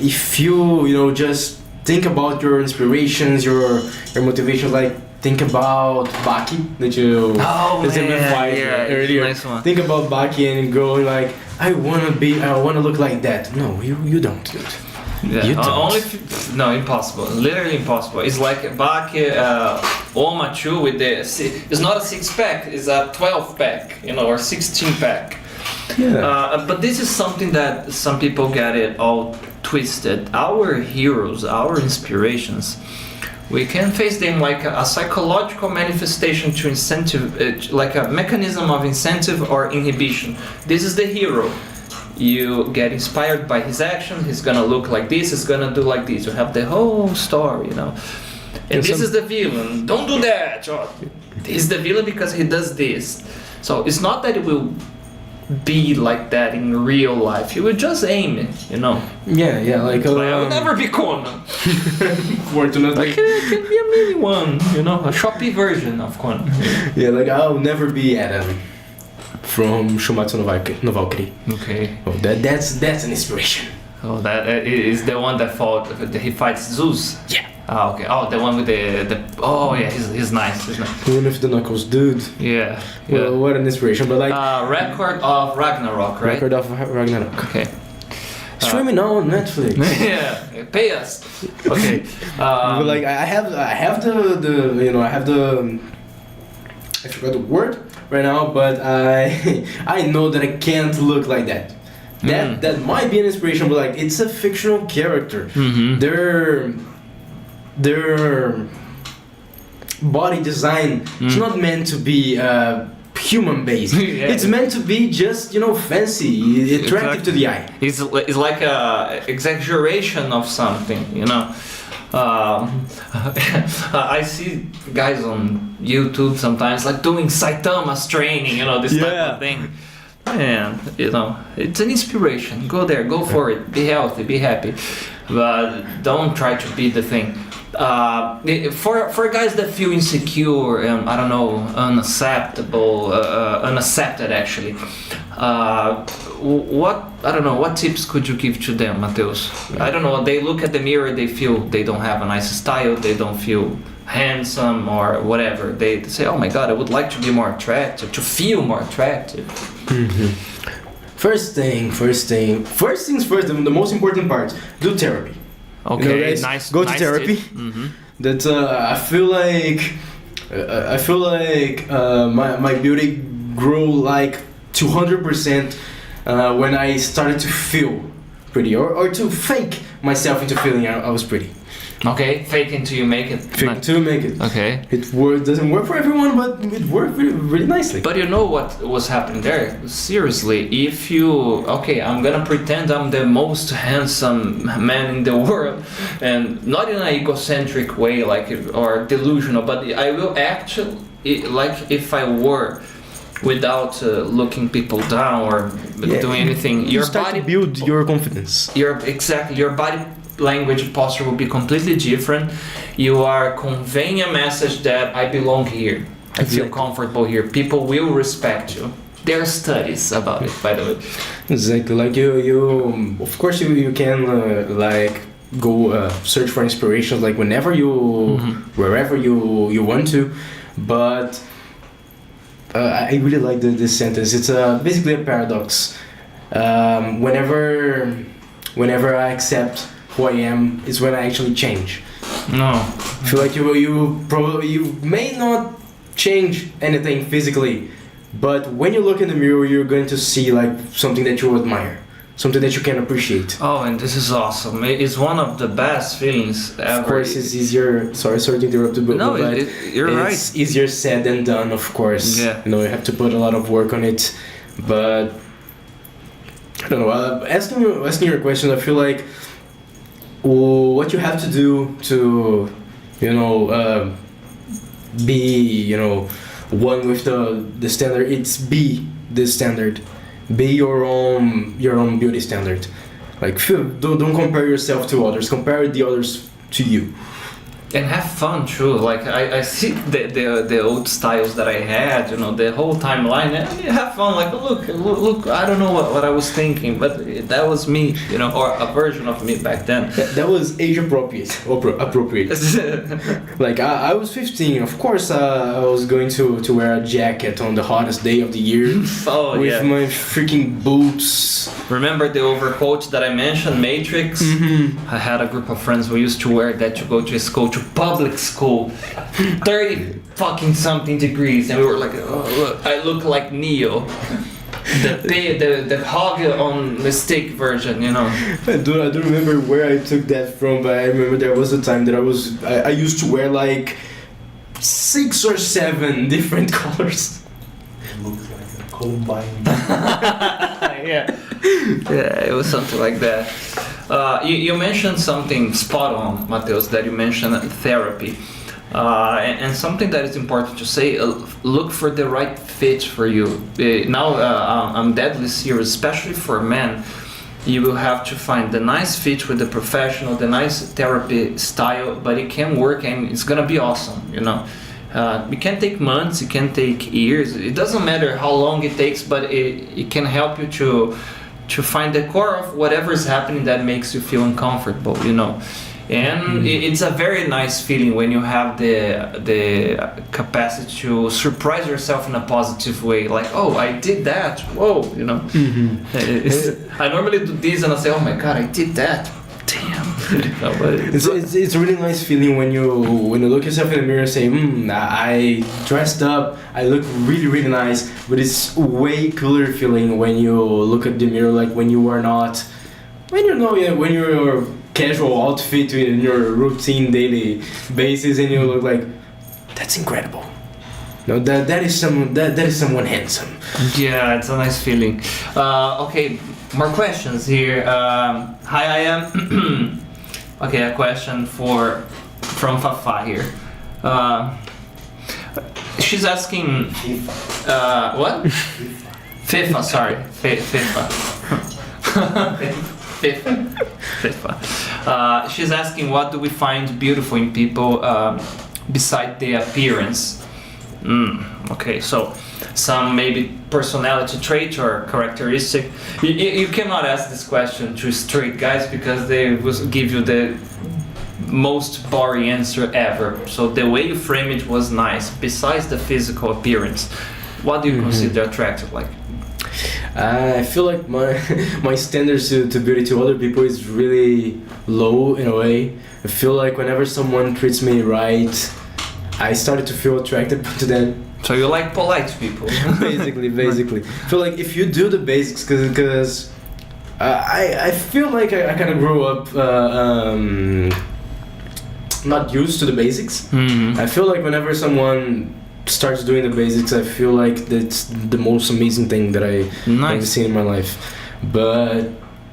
if you just think about your inspirations, your motivations. Like think about Baki that you exemplified earlier. Nice one. Think about Baki and go like, I wanna look like that. No, you don't. Dude. Yeah, You don't. only no, impossible. Literally impossible. It's like back Omachu with the it's not a 6-pack, it's a 12-pack, or 16-pack. Yeah. But this is something that some people get it all twisted. Our heroes, our inspirations, we can face them like a psychological manifestation to incentive, like a mechanism of incentive or inhibition. This is the hero. You get inspired by his action, he's gonna look like this, he's gonna do like this. You have the whole story, And this is the villain. Don't do that! He's the villain because he does this. So it's not that it will be like that in real life. You will just aim it, Yeah, like I will never be Conan. Fortunately. I can be a mini one, a Shopee version of Conan. Yeah, like I'll never be Adam from Shumatsu no Valkyrie. Okay. Oh, that's an inspiration. Oh, that is the one that he fights Zeus. Yeah. Ah, okay. Oh, the one with the. Oh, yeah. He's nice. He's nice. The one with the knuckles, dude. Yeah. Well, what an inspiration! But like Record of Ragnarok, right? Record of Ragnarok. Okay. Streaming now on Netflix. Yeah. Pay us. Okay. But like I have the I have the I forgot the word right now, but I know that I can't look like that. That might be an inspiration, but like it's a fictional character. Mm-hmm. Their body design is not meant to be human based. Yeah. It's meant to be just fancy, attractive to the eye. It's like a exaggeration of something, I see guys on YouTube sometimes like doing Saitama's training, this type of thing. And it's an inspiration. Go there, go for it. Be healthy, be happy, but don't try to be the thing. For guys that feel insecure and unaccepted actually, what tips could you give to them, Matheus? I don't know. They look at the mirror, they feel they don't have a nice style, they don't feel handsome or whatever. They say, "Oh my God, I would like to be more attractive, to feel more attractive." Mm-hmm. First things first. The most important part: do therapy. Okay, guys, nice. Go to nice therapy. Mm-hmm. That I feel like my beauty grew like 200% when I started to feel pretty, or to fake myself into feeling I was pretty. Okay, fake until you make it. Fake until you make it. Okay. It doesn't work for everyone, but it worked really nicely. But you know what was happening there? Seriously, if I'm gonna pretend I'm the most handsome man in the world, and not in an egocentric way, or delusional, but I will actually, like if I were, without looking people down or doing anything, you start to build your confidence. Your body language posture will be completely different. You are conveying a message that I belong here. I feel comfortable here. People will respect you. There are studies about it, by the way. Exactly. Like you of course you can go search for inspirations like whenever wherever you want to, but I really like this sentence. It's basically a paradox. Whenever I accept who I am is when I actually change. No. I feel like you may not change anything physically, but when you look in the mirror, you're going to see like something that you admire, something that you can appreciate. Oh, and this is awesome. It's one of the best feelings ever. Of course, it's easier. Sorry to interrupt you, but you're right. It's easier said than done, of course. Yeah. You have to put a lot of work on it, but I don't know. Asking your question, I feel like what you have to do to, be, one with the standard. It's be the standard. Be your own beauty standard. Like don't compare yourself to others. Compare the others to you. And have fun too. Like I see the old styles that I had, you know, the whole timeline, and you have fun. Like look, I don't know what I was thinking, but that was me, you know, or a version of me back then. That was age appropriate. Like I was 15. Of course, I was going to wear a jacket on the hottest day of the year with my freaking boots. Remember the overcoat that I mentioned, Matrix? I had a group of friends who used to wear that to go to school, to public school, 30 fucking something degrees, and we were like, oh look, I look like Neo, the hog on the stick version, you know. I don't remember where I took that from, but I remember there was a time that I used to wear like 6 or 7 different colors. It looks like a combine. Yeah, it was something like that. You mentioned something spot on, Matheus, that you mentioned therapy. And something that is important to say, look for the right fit for you. Now, I'm deadly serious, especially for men. You will have to find the nice fit with the professional, the nice therapy style, but it can work and it's gonna be awesome, you know. It can take months, it can take years, it doesn't matter how long it takes, but it can help you to find the core of whatever is happening that makes you feel uncomfortable, you know. And it's a very nice feeling when you have the capacity to surprise yourself in a positive way, like, oh, I did that, whoa, you know. I normally do this and I say, oh my god, I did that, damn. No, but it's a really nice feeling when you look yourself in the mirror and say, I dressed up, I look really, really nice. But it's way cooler feeling when you look at the mirror, like when you're your casual outfit in your routine daily basis, and you look like, that's incredible. No, that is someone handsome. Yeah, it's a nice feeling. Okay, more questions here. Hi, I am. Okay, a question from Fafa here. She's asking. What? FIFA, sorry. FIFA. FIFA. She's asking, what do we find beautiful in people beside their appearance? Okay, so some maybe personality trait or characteristic. You cannot ask this question to straight guys because they will give you the most boring answer ever. So the way you frame it was nice. Besides the physical appearance, what do you consider attractive? Like, I feel like my standards to beauty to other people is really low in a way. I feel like whenever someone treats me right, I started to feel attracted to them. So you like polite people? basically. I feel like if you do the basics, because I feel like I kind of grew up not used to the basics. I feel like whenever someone starts doing the basics, I feel like that's the most amazing thing that I've seen in my life. But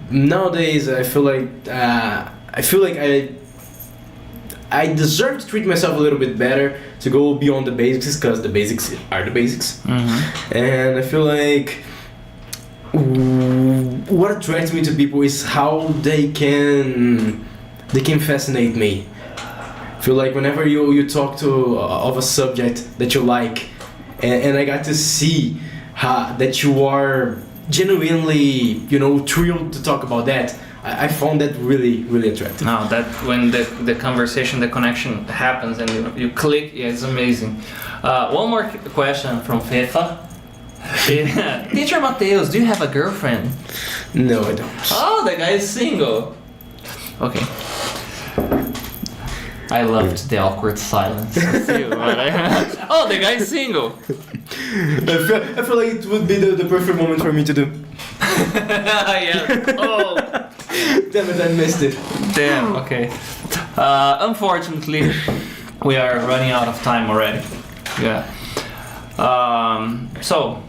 nowadays, I feel like I deserve to treat myself a little bit better, to go beyond the basics, because the basics are the basics. And I feel like what attracts me to people is how they can fascinate me. I feel like whenever you talk of a subject that you like, and I got to see that you are genuinely, thrilled to talk about that, I found that really, really attractive. No, that when the conversation, the connection happens and you click, yeah, it's amazing. One more question from FIFA. Teacher Matheus, do you have a girlfriend? No, I don't. Oh, the guy is single. Okay. I loved the awkward silence. Oh, the guy is single. I feel like it would be the perfect moment for me to do. Yeah. Oh. Damn it, I missed it. Damn, okay. Unfortunately, we are running out of time already. Yeah. So,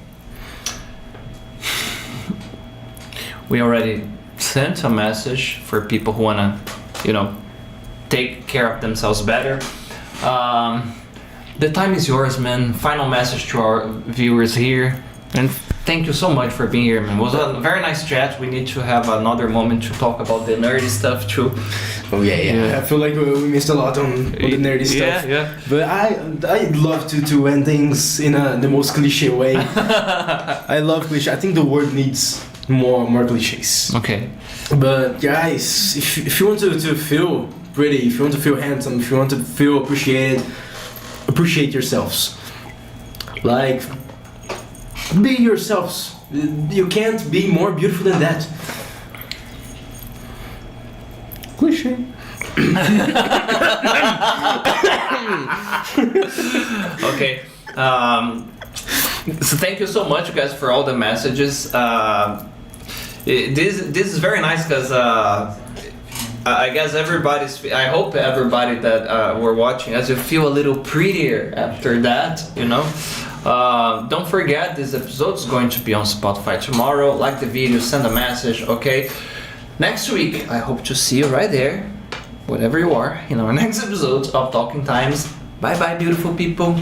we already sent a message for people who wanna, take care of themselves better. The time is yours, man. Final message to our viewers here. And thank you so much for being here, man. It was a very nice chat. We need to have another moment to talk about the nerdy stuff too. Oh yeah. I feel like we missed a lot on the nerdy stuff. Yeah. But I love to end things in the most cliche way. I love cliche. I think the world needs more cliches. Okay. But guys, if you want to feel pretty, if you want to feel handsome, if you want to feel appreciated, appreciate yourselves. Like, be yourselves. You can't be more beautiful than that. Cliche. Okay. So thank you so much, guys, for all the messages. This is very nice because I guess I hope everybody that we're watching as you feel a little prettier after that, you know. Don't forget, this episode is going to be on Spotify tomorrow. Like the video, send a message, okay? Next week, I hope to see you right there, whatever you are, in our next episode of Talking Times. Bye bye, beautiful people.